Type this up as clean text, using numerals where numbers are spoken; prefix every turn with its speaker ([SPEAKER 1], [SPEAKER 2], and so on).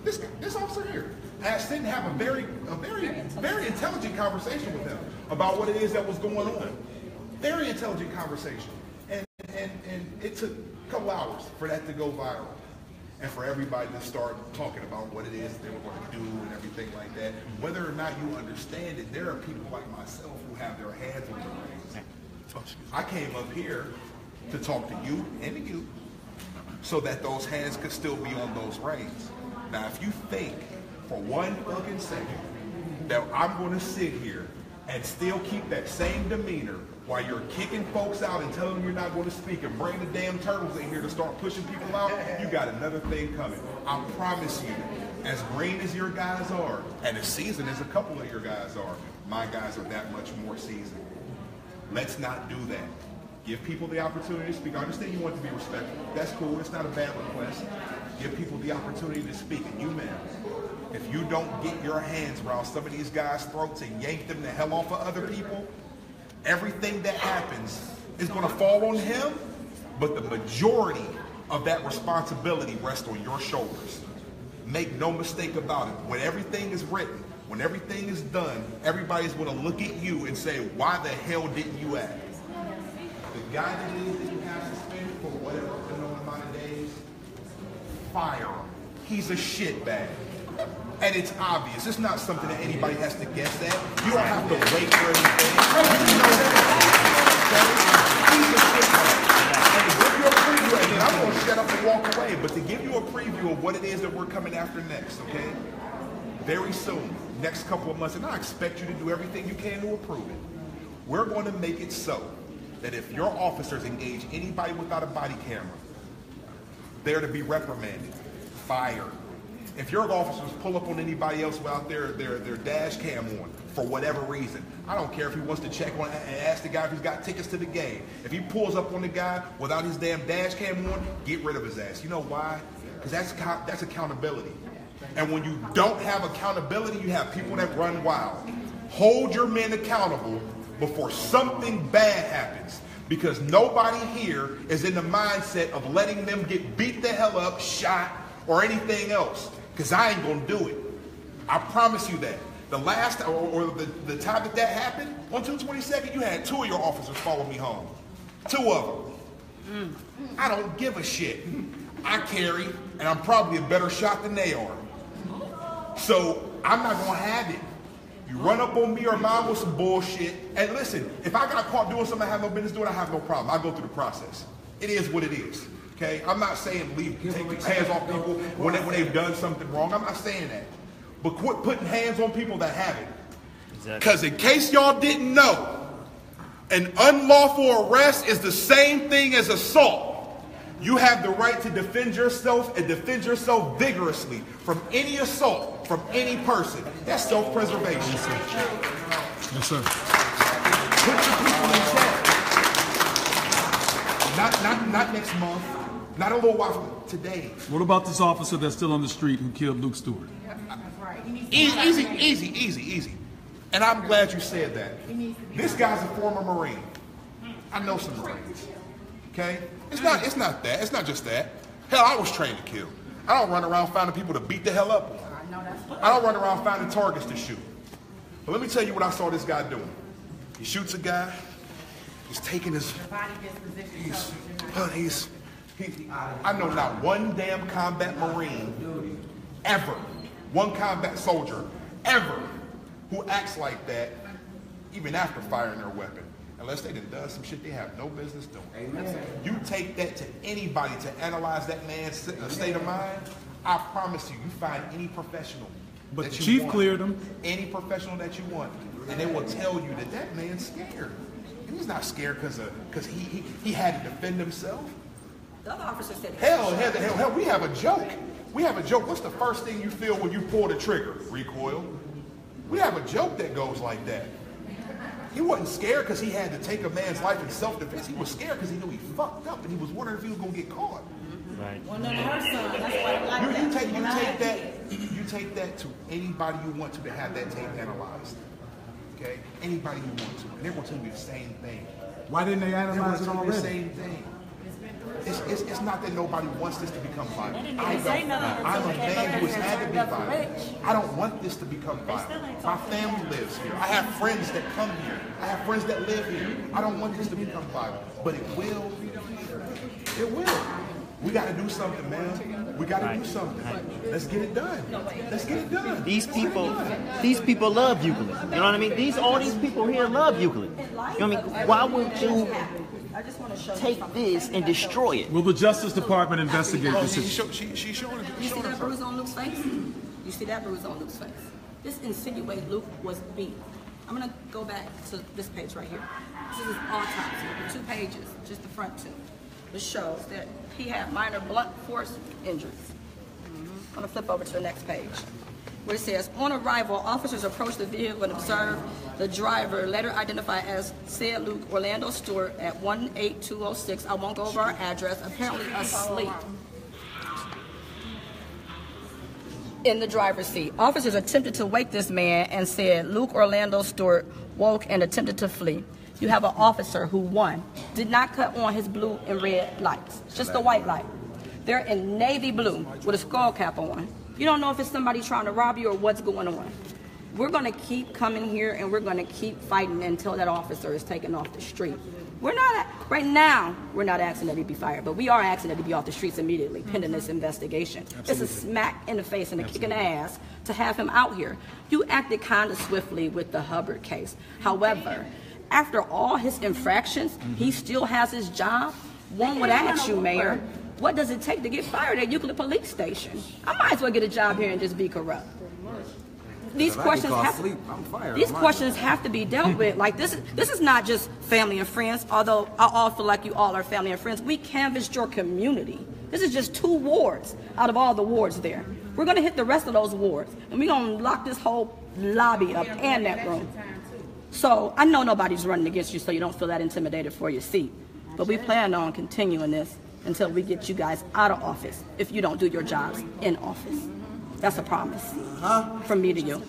[SPEAKER 1] This officer here. And I sit and have a very intelligent conversation with him about what it is that was going on. Very intelligent conversation. And it took a couple hours for that to go viral. And for everybody to start talking about what it is they were going to do and everything like that. Whether or not you understand it, there are people like myself who have their hands on the reins. I came up here to talk to you and to you so that those hands could still be on those reins. Now, if you think for one fucking second that I'm going to sit here and still keep that same demeanor while you're kicking folks out and telling them you're not going to speak and bring the damn turtles in here to start pushing people out, you got another thing coming. I promise you, as green as your guys are, and as seasoned as a couple of your guys are, my guys are that much more seasoned. Let's not do that. Give people the opportunity to speak. I understand you want to be respectful. That's cool. It's not a bad request. Give people the opportunity to speak. And you, man, if you don't get your hands around some of these guys' throats and yank them the hell off of other people, everything that happens is going to fall on him, but the majority of that responsibility rests on your shoulders. Make no mistake about it. When everything is written, when everything is done, everybody's going to look at you and say, why the hell didn't you act? The guy that you have suspended for whatever amount of days, fire him. He's a shitbag. And it's obvious. It's not something that anybody has to guess at. You don't have to wait for anything. You know that. He's a shitbag. And to give you a preview, and then I'm going to shut up and walk away, but to give you a preview of what it is that we're coming after next, okay? Very soon, next couple of months, and I expect you to do everything you can to approve it. We're going to make it so that if your officers engage anybody without a body camera, they're to be reprimanded, fired. If your officers pull up on anybody else without their dash cam on for whatever reason, I don't care if he wants to check on and ask the guy if he's got tickets to the game. If he pulls up on the guy without his damn dash cam on, get rid of his ass. You know why? Because that's accountability. And when you don't have accountability, you have people that run wild. Hold your men accountable before something bad happens. Because nobody here is in the mindset of letting them get beat the hell up, shot, or anything else. Because I ain't going to do it. I promise you that. The last, or the time that happened, on 2/22nd, you had 2 of your officers follow me home. 2 of them. I don't give a shit. I carry, and I'm probably a better shot than they are. So, I'm not going to have it. You run up on me or mine with some bullshit, and listen, if I got caught doing something I have no business doing, I have no problem. I go through the process. It is what it is. Okay, I'm not saying take hands off people when they've done something wrong. I'm not saying that. But quit putting hands on people that haven't. Because in case y'all didn't know, an unlawful arrest is the same thing as assault. You have the right to defend yourself and defend yourself vigorously from any assault, from any person. That's self-preservation.
[SPEAKER 2] Yes, sir.
[SPEAKER 1] Put your people in check. Not next month. Not a little while from today.
[SPEAKER 2] What about this officer that's still on the street who killed Luke Stewart?
[SPEAKER 1] Easy. And I'm glad you said that. This guy's a former Marine. I know some Marines. Okay? It's not that. It's not just that. Hell, I was trained to kill. I don't run around finding people to beat the hell up on. I don't run around finding targets to shoot. But let me tell you what I saw this guy doing. He shoots a guy. He's taking his... I know not one damn combat Marine ever, one combat soldier ever, who acts like that even after firing their weapon, unless they done some shit they have no business doing. Amen. You take that to anybody to analyze that man's state of mind, I promise you, you find any professional
[SPEAKER 2] but the chief cleared him.
[SPEAKER 1] Any professional that you want, and they will tell you that man's scared. And he's not scared because he had to defend himself.
[SPEAKER 3] The other officer said,
[SPEAKER 1] hell, we have a joke. What's the first thing you feel when you pull the trigger? Recoil. We have a joke that goes like that. He wasn't scared because he had to take a man's life in self-defense. He was scared because he knew he fucked up and he was wondering if he was going to get caught.
[SPEAKER 3] Right. Well, none of her son. That's why
[SPEAKER 1] you take that to anybody you want to have that tape analyzed. Okay? Anybody you want to. And they're going to tell you the same thing.
[SPEAKER 2] Why didn't they analyze it already?
[SPEAKER 1] The same thing. It's not that nobody wants this to become violent. I'm a man who has had to be violent. I don't want this to become violent. My family lives here. I have friends that come here. I have friends that live here. I don't want this to become violent. But it will. It will. We got to do something, man. We got to do something. Let's get it done. Let's get it done.
[SPEAKER 4] These people love Euclid. You know what I mean? All these people here love Euclid. You know what I mean? Why would you take this and destroy it?
[SPEAKER 2] Will the Justice Department investigate this?
[SPEAKER 1] She's showing it.
[SPEAKER 3] You see that bruise on Luke's face? You see that bruise on Luke's face? This insinuates Luke was beat. I'm going to go back to this page right here. This is his autopsy, 2 pages, just the front 2. It shows that he had minor blunt force injuries. I'm going to flip over to the next page, where it says, on arrival, officers approached the vehicle and observed the driver, later identified as said Luke Orlando Stewart, at 18206. I won't go over our address, apparently asleep in the driver's seat. Officers attempted to wake this man and said Luke Orlando Stewart woke and attempted to flee. You have an officer who, 1, did not cut on his blue and red lights, just the white light. They're in navy blue with a skull cap on. You don't know if it's somebody trying to rob you or what's going on. We're going to keep coming here and we're going to keep fighting until that officer is taken off the street. Right now, we're not asking that he be fired, but we are asking that he be off the streets immediately, pending this investigation. Absolutely. It's a smack in the face and a kick in the ass to have him out here. You acted kind of swiftly with the Hubbard case. However, after all his infractions, he still has his job. One would ask you, Mayor, what does it take to get fired at Euclid Police Station? I might as well get a job here and just be corrupt. These questions have to be dealt with. Like this is not just family and friends, although I all feel like you all are family and friends. We canvassed your community. This is just 2 wards out of all the wards there. We're gonna hit the rest of those wards, and we're gonna lock this whole lobby up and that room. So I know nobody's running against you, so you don't feel that intimidated for your seat. But we plan on continuing this until we get you guys out of office if you don't do your jobs in office. That's a promise from me to you.